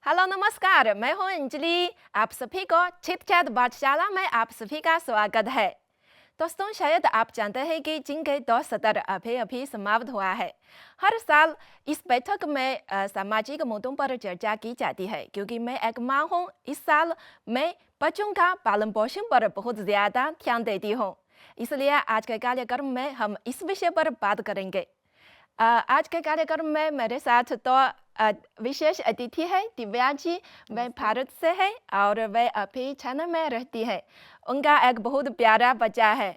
Hello नमस्कार, मैं हूं अंजलि। आप सभी को चिट चैट पाठशाला में आप सभी का स्वागत है। दोस्तों, शायद आप जानते हैं कि जिन के 2 सत्र अभी अभी समाप्त हुआ है। हर साल इस बैठक में सामाजिक मुद्दों पर चर्चा की जाती है। क्योंकि मैं एक माँ हूँ, इस साल मैं बच्चों का पालन पोषण पर बहुत ज़्यादा ध्यान देती हूँ। इसलिए आज के कार्यक्रम में हम इस विषय पर बात करेंगे। आज के कार्यक्रम में मेरे साथ विशेष अतिथि है दिव्या जी। वे भारत से है और वे अभी चाइना में रहती है। उनका एक बहुत प्यारा बच्चा है।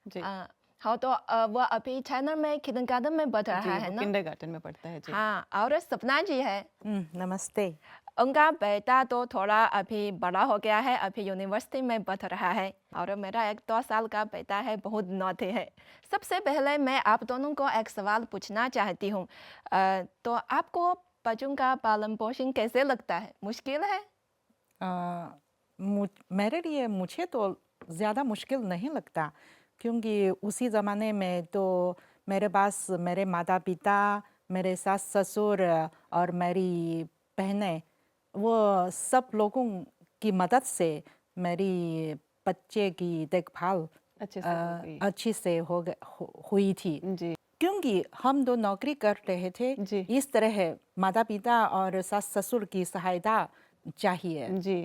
जी। हाँ, तो वो अभी चाइना में किंडरगार्टन में पढ़ रहा जी, है वो ना। किंडरगार्टन में पढ़ता है। जी। हाँ, और सपना जी है। नमस्ते। उनका बेटा तो थोड़ा अभी बड़ा हो गया है, अभी यूनिवर्सिटी में पढ़ रहा है। और मेरा एक 2 साल का बेटा है, बहुत नौटी है। सबसे पहले मैं आप दोनों को एक सवाल पूछना चाहती हूँ। तो आपको बच्चों का पालन पोषण कैसे लगता है? मुश्किल है? मेरे लिए मुझे तो ज़्यादा मुश्किल नहीं लगता, क्योंकि उसी ज़माने में तो मेरे पास मेरे माता पिता, मेरे सास ससुर और मेरी बहनें, वो सब लोगों की मदद से मेरी बच्चे की देखभाल अच्छे से हो गई। अच्छी से हुई थी। जी। क्योंकि हम दो नौकरी कर रहे थे, जी। इस तरह माता पिता और सास ससुर की सहायता चाहिए। जी।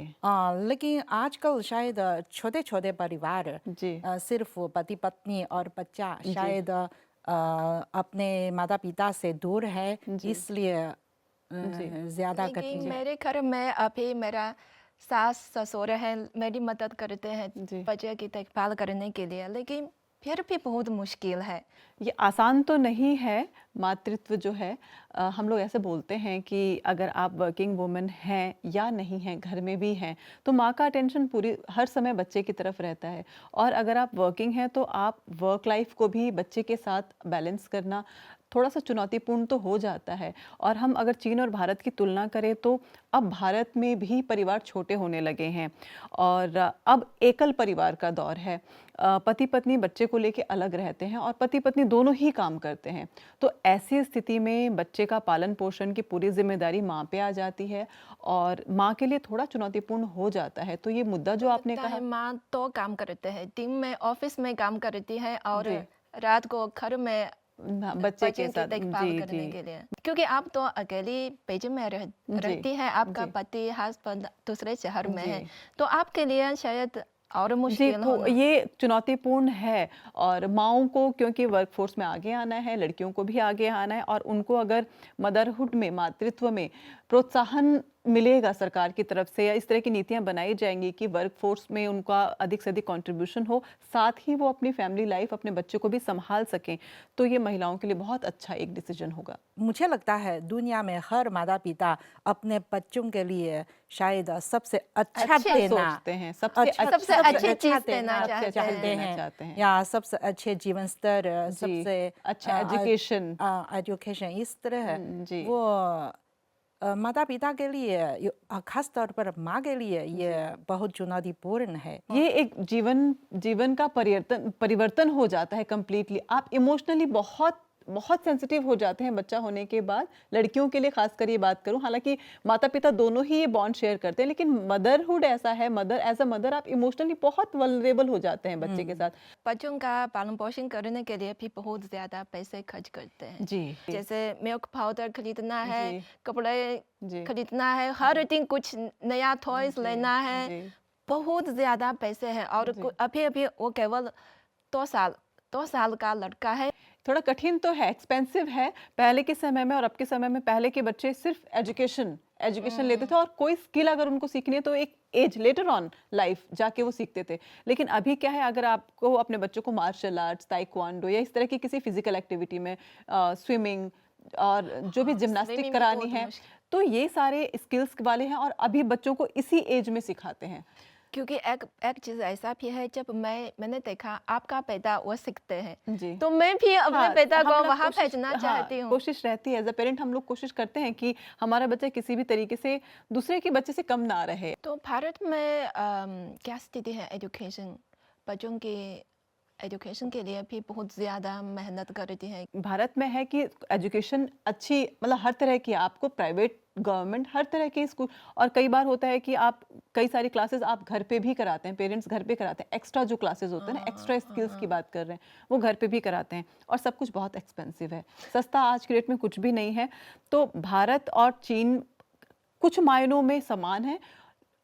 लेकिन आजकल शायद छोटे छोटे परिवार, जी। सिर्फ पति पत्नी और बच्चा जी। शायद अपने माता पिता से दूर है, जी। इसलिए जी। ज़्यादा लेकिन कठिन है। मेरे घर में अभी मेरा सास ससुर है, मेरी मदद करते हैं जी। बच्चे की देखभाल करने के लिए। लेकिन फिर भी बहुत मुश्किल है। ये आसान तो नहीं है, मातृत्व जो है। हम लोग ऐसे बोलते हैं कि अगर आप वर्किंग वुमन हैं या नहीं हैं, घर में भी हैं, तो माँ का अटेंशन पूरी हर समय बच्चे की तरफ रहता है। और अगर आप वर्किंग हैं तो आप वर्क लाइफ को भी बच्चे के साथ बैलेंस करना थोड़ा सा चुनौतीपूर्ण तो हो जाता है। और हम अगर चीन और भारत की तुलना करें तो अब भारत में भी परिवार छोटे होने लगे हैं और अब एकल परिवार का दौर है। पति पत्नी बच्चे को लेके अलग रहते हैं और पति पत्नी दोनों ही काम करते हैं। तो ऐसी स्थिति में बच्चे का पालन पोषण की पूरी जिम्मेदारी माँ पे आ जाती है और माँ के लिए थोड़ा चुनौतीपूर्ण हो जाता है। तो ये मुद्दा जो आपने लगता कहा, है माँ तो काम करते हैं, दिन में ऑफिस में काम करती है और जी, रात को घर में बच्चे बच्चों के की साथ। देखभाल जी। करने जी। के लिए। क्योंकि आप तो अकेली बेजिंग में जी। रहती है, आपका जी। पति हस्बैंड दूसरे शहर में है, जी। तो आपके लिए शायद और जी, मुश्किल तो होना। ये चुनौतीपूर्ण है और माँओं को क्योंकि वर्कफ़ोर्स में आगे आना है, लड़कियों को भी आगे आना है और उनको अगर मदरहुड में, मातृत्व में प्रोत्साहन मिलेगा सरकार की तरफ से या इस तरह की नीतियाँ बनाई जाएँगी कि वर्कफ़ोर्स में उनका अधिक से अधिक कंट्रीब्यूशन हो, साथ ही वो अपनी फैमिली लाइफ़, अपने बच्चों को भी सँभाल सकें, तो ये महिलाओं के लिए बहुत अच्छा एक डिसीजन होगा। मुझे लगता है दुनिया में हर माता पिता अपने बच्चों के लिए शायद सबसे अच्छा अच्छे देना, सोचते हैं, सबसे सबसे अच्छा अच्छी चीज देना देना सबसे चाहते अच्छा हैं। चाहते देना हैं, चाहते हैं। या सबसे अच्छे जीवन स्तर, जी, सबसे अच्छा एजुकेशन। एजुकेशन, इस तरह जी। वो माता पिता के लिए, खास तौर पर माँ के लिए ये बहुत चुनौतीपूर्ण है। ये एक जीवन का परिवर्तन हो जाता है कंप्लीटली। आप इमोशनली बहुत बहुत सेंसिटिव हो जाते हैं बच्चा होने के बाद। लड़कियों के लिए खासकर ये बात करूं, हालांकि माता पिता दोनों ही ये बॉन्ड शेयर करते हैं, लेकिन मदरहुड ऐसा है, मदर एज अ मदर आप इमोशनली बहुत वल्नरेबल हो जाते हैं बच्चे के साथ। बच्चों का पालन पोषण करने के लिए भी बहुत ज्यादा पैसे खर्च करते हैं। जी। जैसे मिल्क पाउडर खरीदना है, जी। कपड़े जी। खरीदना है, हर दिन कुछ नया टॉयज जी। लेना है। जी। बहुत ज्यादा पैसे हैं। और जी। अभी अभी वो केवल 2 साल का लड़का है। थोड़ा कठिन तो है, एक्सपेंसिव है। पहले के समय में और अब के समय में पहले के बच्चे सिर्फ एजुकेशन लेते थे और कोई स्किल अगर उनको सीखनी है तो एक एज लेटर ऑन लाइफ जाके वो सीखते थे। लेकिन अभी क्या है, अगर आपको अपने बच्चों को मार्शल आर्ट्स, ताइक्वांडो या इस तरह की किसी फिजिकल एक्टिविटी में, स्विमिंग और जो भी जिम्नास्टिक स्विमिंग भी करानी बहुत है, मुश्किल। तो ये सारे स्किल्स वाले हैं और अभी बच्चों को इसी एज में सिखाते हैं। क्योंकि एक एक चीज ऐसा भी है, जब मैंने देखा आपका बेटा वो सीखते हैं, जी। तो मैं भी अपने हाँ, बेटा हम को लोग वहां कोशिश, भेजना हाँ, चाहती हूँ। कोशिश रहती है एज़ अ पेरेंट, हम लोग कोशिश करते हैं कि हमारा बच्चा किसी भी तरीके से दूसरे के बच्चे से कम ना रहे। तो भारत में क्या स्थिति है एजुकेशन, बच्चों की एजुकेशन के लिए भी बहुत ज़्यादा मेहनत करती है। भारत में है कि एजुकेशन अच्छी, मतलब हर तरह की, आपको प्राइवेट गवर्नमेंट हर तरह के स्कूल, और कई बार होता है कि आप कई सारी क्लासेस आप घर पे भी कराते हैं, पेरेंट्स घर पे कराते हैं। एक्स्ट्रा जो क्लासेस होते हैं ना, एक्स्ट्रा स्किल्स की बात कर रहे हैं, वो घर पे भी कराते हैं, और सब कुछ बहुत एक्सपेंसिव है, सस्ता आज के रेट में कुछ भी नहीं है। तो भारत और चीन कुछ मायनों में समान है,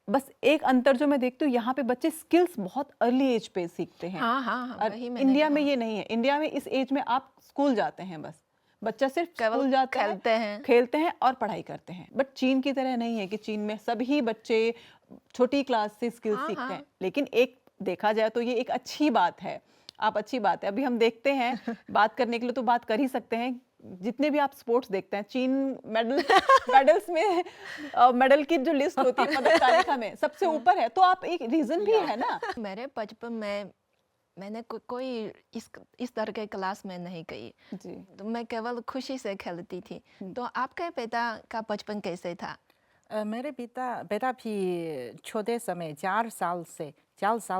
बस एक अंतर जो मैं देखती हूँ, यहाँ पे बच्चे स्किल्स बहुत अर्ली एज पे सीखते हैं। हाँ हाँ हाँ, और वही मैंने इंडिया में कहा। ये नहीं है। इंडिया में इस एज में आप स्कूल जाते हैं, बस बच्चा सिर्फ केवल स्कूल जाता है, खेलते हैं। खेलते हैं और पढ़ाई करते हैं। बट चीन की तरह नहीं है कि चीन में सभी बच्चे छोटी क्लास से स्किल हाँ, सीखते हाँ। हैं। लेकिन एक देखा जाए तो ये एक अच्छी बात है, आप अच्छी बात है। अभी हम देखते हैं, बात करने के लिए तो बात कर ही सकते हैं, जितने भी आप स्पोर्ट्स देखते हैं, चीन मेडल्स में मेडल की जो लिस्ट होती है पदक तालिका में सबसे ऊपर है, तो आप एक रीजन भी है ना। मेरे बचपन में मैंने कोई इस तरह के क्लास में नहीं गई, जी। तो मैं केवल खुशी से खेलती थी। तो आपके पिता का बचपन कैसे था? मेरे बेटा भी छोटे समय 4 साल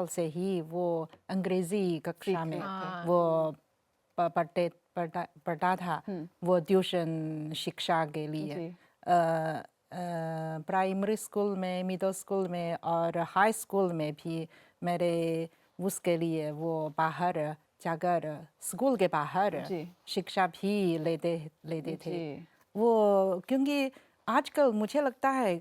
से ही वो अंग्रेजी कक्षा में हाँ। वो पढ़ता था, वो ट्यूशन शिक्षा के लिए। जी। प्राइमरी स्कूल में, मिडिल स्कूल में और हाई स्कूल में भी मेरे उसके लिए वो बाहर जाकर, स्कूल के बाहर जी। शिक्षा भी लेते थे। जी। वो क्योंकि आजकल मुझे लगता है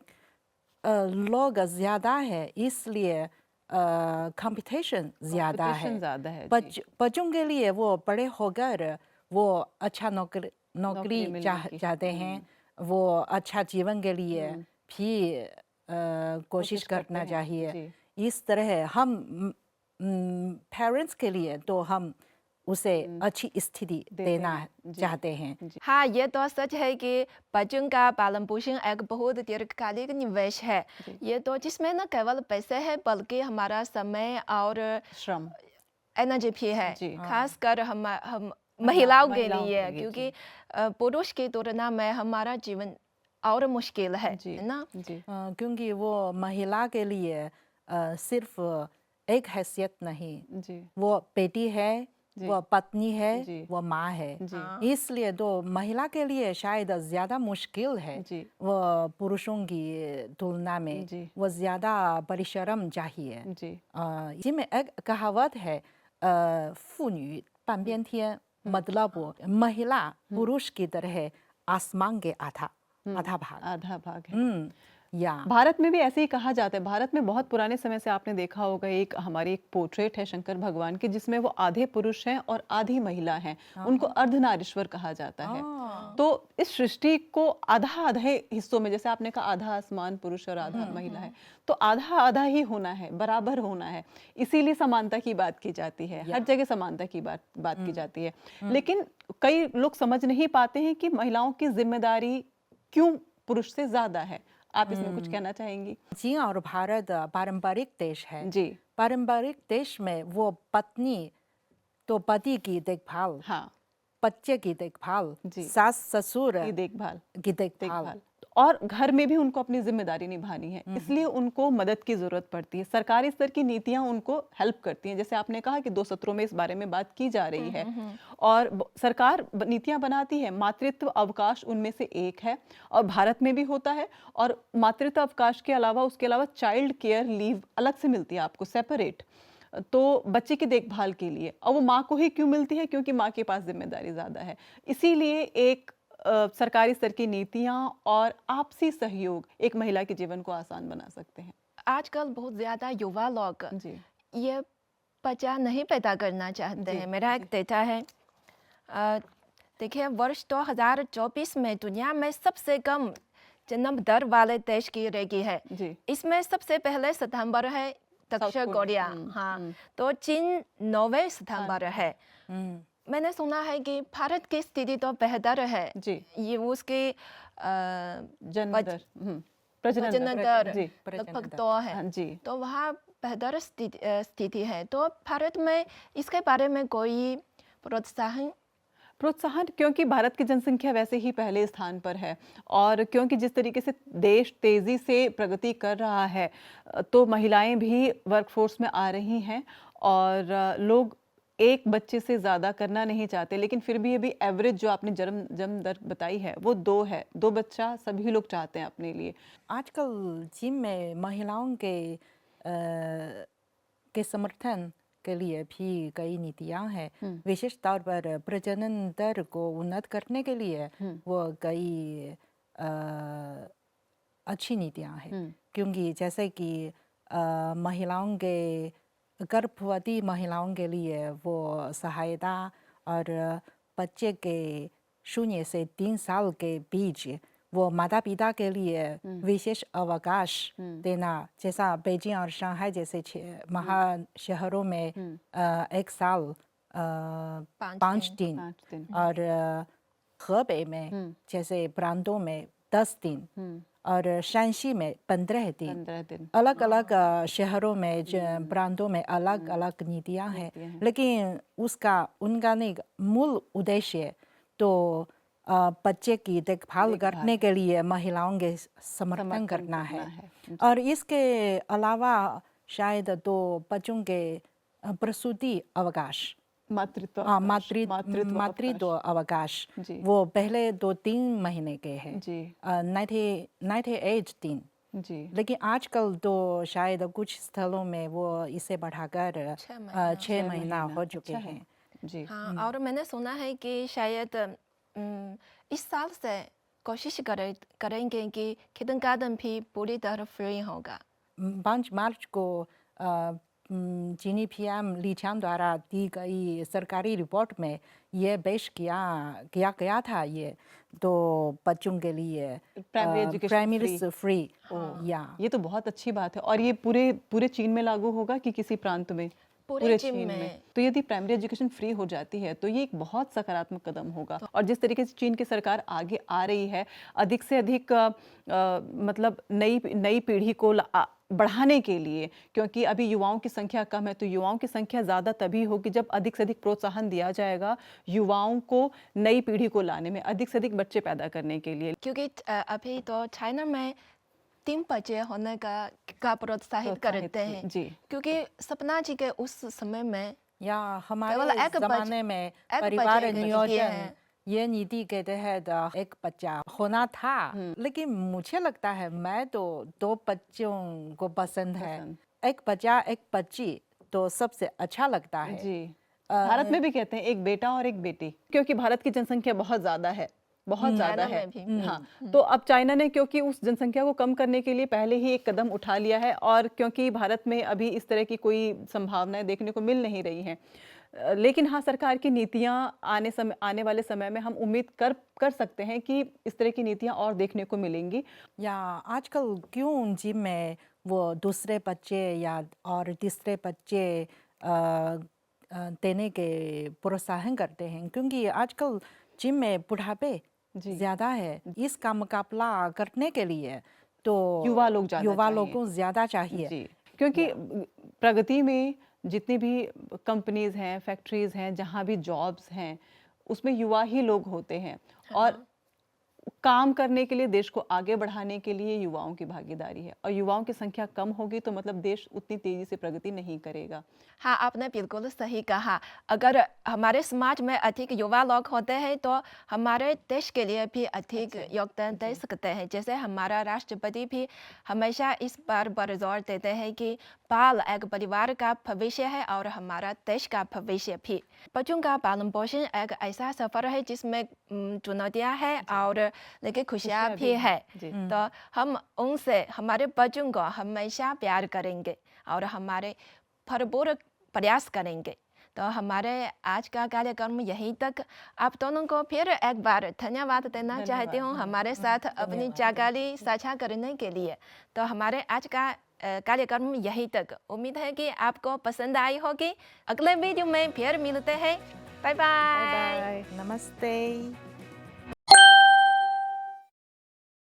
लोग ज़्यादा है, इसलिए कंपटीशन ज़्यादा है। कंपटीशन ज्यादा है। जी। बच्चों के लिए वो बड़े होकर वो अच्छा नौकरी मिलेगी। चाहते हैं, वो अच्छा जीवन के लिए भी कोशिश करना करते हैं। चाहिए। जी। इस तरह हम पेरेंट्स के लिए तो हम उसे अच्छी स्थिति देना हैं। जी। चाहते हैं। हाँ, ये तो सच है कि बच्चों का पालन पोषण एक बहुत दीर्घकालिक निवेश है। ये तो जिसमें न केवल पैसे हैं, बल्कि हमारा समय और श्रम, एनर्जी भी है। जी। खासकर हम महिलाओं के महिलाओं लिए, के लिए, क्योंकि पुरुष की तुलना में हमारा जीवन और मुश्किल है जी। ना? जी। क्योंकि वो महिला के लिए सिर्फ एक हैसियत नहीं, जी। वो बेटी है, जी। वो पत्नी है, जी। वो माँ है। जी। इसलिए तो महिला के लिए शायद ज़्यादा मुश्किल है। जी। वो पुरुषों की तुलना में जी। वो ज़्यादा परिश्रम चाहिए। जी। जिसमें एक कहावत है, 妇女半边天, मतलब वो महिला पुरुष की तरह आसमान के आधा भाग। आधा भाग है। या भारत में भी ऐसे ही कहा जाता है। भारत में बहुत पुराने समय से आपने देखा होगा, एक हमारी एक पोर्ट्रेट है शंकर भगवान की, जिसमें वो आधे पुरुष हैं और आधी महिला हैं। उनको अर्धनारीश्वर कहा जाता है। तो इस सृष्टि को आधा आधे हिस्सों में, जैसे आपने कहा आधा आसमान पुरुष और आधा महिला है, तो आधा आधा ही होना है, बराबर होना है। इसीलिए समानता की बात की जाती है, हर जगह समानता की बात की जाती है। लेकिन कई लोग समझ नहीं पाते हैं कि महिलाओं की जिम्मेदारी क्यों पुरुष से ज्यादा है। आप इसमें कुछ कहना चाहेंगी? चीन और भारत पारंपरिक देश है। जी। पारंपरिक देश में वो पत्नी तो पति की देखभाल, हाँ। बच्चे की देखभाल, जी। सास ससुर की देखभाल की देखभाल, और घर में भी उनको अपनी जिम्मेदारी निभानी है, इसलिए उनको मदद की जरूरत पड़ती है। सरकारी स्तर की नीतियां उनको हेल्प करती हैं। जैसे आपने कहा कि 2 सत्रों में इस बारे में बात की जा रही है, और सरकार नीतियां बनाती है। मातृत्व अवकाश उनमें से एक है, और भारत में भी होता है। और मातृत्व अवकाश के अलावा उसके अलावा चाइल्ड केयर लीव अलग से मिलती है आपको, सेपरेट, तो बच्चे की देखभाल के लिए। और वो माँ को ही क्यों मिलती है? क्योंकि माँ के पास जिम्मेदारी ज्यादा है। इसीलिए एक सरकारी स्तर की नीतियां और आपसी सहयोग एक महिला के जीवन को आसान बना सकते हैं। आजकल बहुत ज्यादा युवा लोग जी। ये बच्चा नहीं पैदा करना चाहते हैं। मेरा एक डेटा है, देखिए वर्ष 2024 में दुनिया में सबसे कम जन्म दर वाले देश की रैंकिंग है। जी। इसमें सबसे पहले सितंबर है दक्षिण कोरिया, हाँ, तो चीन 9वें सितंबर है। मैंने सुना है कि भारत की स्थिति तो बेहतर है। जी। ये उसकी प्रजनन दर जी। लगभग 2 है। जी। तो वहाँ बेहतर स्थिति है। तो भारत में इसके बारे में कोई प्रोत्साहन, क्योंकि भारत की जनसंख्या वैसे ही पहले स्थान पर है, और क्योंकि जिस तरीके से देश तेजी से प्रगति कर रहा है, तो महिलाएं भी वर्कफोर्स में आ रही हैं, और लोग एक बच्चे से ज़्यादा करना नहीं चाहते, लेकिन फिर भी अभी एवरेज जो आपने जन्म दर बताई है वो 2 है। 2 बच्चा सभी लोग चाहते हैं अपने लिए। आजकल जिम में महिलाओं के समर्थन के लिए भी कई नीतियां हैं। विशेष तौर पर प्रजनन दर को उन्नत करने के लिए वो कई अ, अच्छी नीतियां हैं। क्योंकि जैसे कि महिलाओं के गर्भवती महिलाओं के लिए वो सहायता और बच्चे के 0 से 3 साल के बीच वो माता पिता के लिए विशेष अवकाश देना, जैसा बीजिंग और शंघाई जैसे महान शहरों में 1 साल 5 दिन 5 दिन। और हेबे में जैसे प्रांतों में 10 दिन और शांसी में 15 दिन। 15 दिन। अलग अलग शहरों में प्रांतों में अलग अलग नीतियां हैं, लेकिन उनका नहीं मूल उद्देश्य तो बच्चे की देखभाल करने के लिए महिलाओं के समर्थन करना है। और इसके अलावा शायद तो बच्चों के प्रसूति अवकाश, मातृत्व मातृत्व अवकाश, जी। वो पहले 2-3 महीने के हैं जी 98 दिन। जी। लेकिन आजकल तो शायद कुछ स्थलों में वो इसे बढ़ाकर 6 महीना हो चुके अच्छा है। हैं। जी। हाँ, और मैंने सुना है कि शायद इस साल से कोशिश करेंगे कि किंडरगार्टन भी पूरी तरह फ्री होगा। 5 मार्च को चीनी पीएम ली qiang द्वारा दी गई सरकारी रिपोर्ट में ये पेश किया गया था, ये तो बच्चों के लिए प्राइमरी एजुकेशन फ्री। या ये तो बहुत अच्छी बात है। और ये पूरे चीन में लागू होगा कि किसी प्रांत में? पूरे चीन में। तो यदि प्राइमरी एजुकेशन फ्री हो जाती है तो ये एक बहुत सकारात्मक कदम होगा। और जिस तरीके से चीन की सरकार आगे आ रही है, अधिक से अधिक मतलब नई पीढ़ी को बढ़ाने के लिए, क्योंकि अभी युवाओं की संख्या कम है, तो युवाओं की संख्या ज़्यादा तभी होगी जब अधिक से अधिक प्रोत्साहन दिया जाएगा युवाओं को नई पीढ़ी को लाने में, अधिक से अधिक बच्चे पैदा करने के लिए। क्योंकि अभी तो चाइना में 3 बच्चे होने का प्रोत्साहित करते हैं। जी। क्योंकि सपना जी के उस समय में या हमारे केवल एक जमाने में एक परिवार बच्चे की नियोजन है। ये नीति के तहत एक बच्चा होना था, लेकिन मुझे लगता है मैं तो 2 बच्चों को पसंद है। एक बच्चा एक बच्ची तो सबसे अच्छा लगता है। जी। भारत में भी कहते हैं एक बेटा और एक बेटी, क्योंकि भारत की जनसंख्या बहुत ज़्यादा है, बहुत ज़्यादा चाइना है। में भी। हाँ, तो अब चाइना ने क्योंकि उस जनसंख्या को कम करने के लिए पहले ही एक कदम उठा लिया है, और क्योंकि भारत में अभी इस तरह की कोई संभावनाएं देखने को मिल नहीं रही हैं, लेकिन हाँ, सरकार की नीतियाँ आने वाले समय में हम उम्मीद कर सकते हैं कि इस तरह की नीतियाँ और देखने को मिलेंगी। या आजकल क्यों जिम में वो दूसरे बच्चे या और तीसरे बच्चे देने के प्रोत्साहन करते हैं, क्योंकि आजकल जिम में बुढ़ापे ज़्यादा है। इसका मुकाबला करने के लिए तो युवा लोगों को ज़्यादा चाहिए। जी, क्योंकि प्रगति में जितनी भी कंपनीज हैं, फैक्ट्रीज हैं, जहाँ भी जॉब्स हैं, उसमें युवा ही लोग होते हैं। और काम करने के लिए, देश को आगे बढ़ाने के लिए युवाओं की भागीदारी है, और युवाओं की संख्या कम होगी तो मतलब देश उतनी तेजी से प्रगति नहीं करेगा। हाँ, आपने बिल्कुल सही कहा। अगर हमारे समाज में अधिक युवा लोग होते हैं तो हमारे देश के लिए भी अधिक योगदान दे सकते हैं। जैसे हमारा राष्ट्रपति भी हमेशा इस पर जोर देते हैं कि बाल एक परिवार का भविष्य है और हमारा देश का भविष्य भी। बच्चों का पालन पोषण एक ऐसा सफर है जिसमें चुनौतियाँ हैं और लेकिन खुशियाँ भी है। तो हम उनसे, हमारे बच्चों को हमेशा प्यार करेंगे और हमारे भरपूर प्रयास करेंगे। तो हमारे आज का कार्यक्रम यहीं तक। आप दोनों को फिर एक बार धन्यवाद देना चाहती हूँ हमारे साथ अपनी जानकारी साझा करने के लिए। तो हमारे आज का कार्यक्रम यहीं तक। उम्मीद है कि आपको पसंद आई होगी। अगले वीडियो में फिर मिलते हैं। Bye bye. नमस्ते।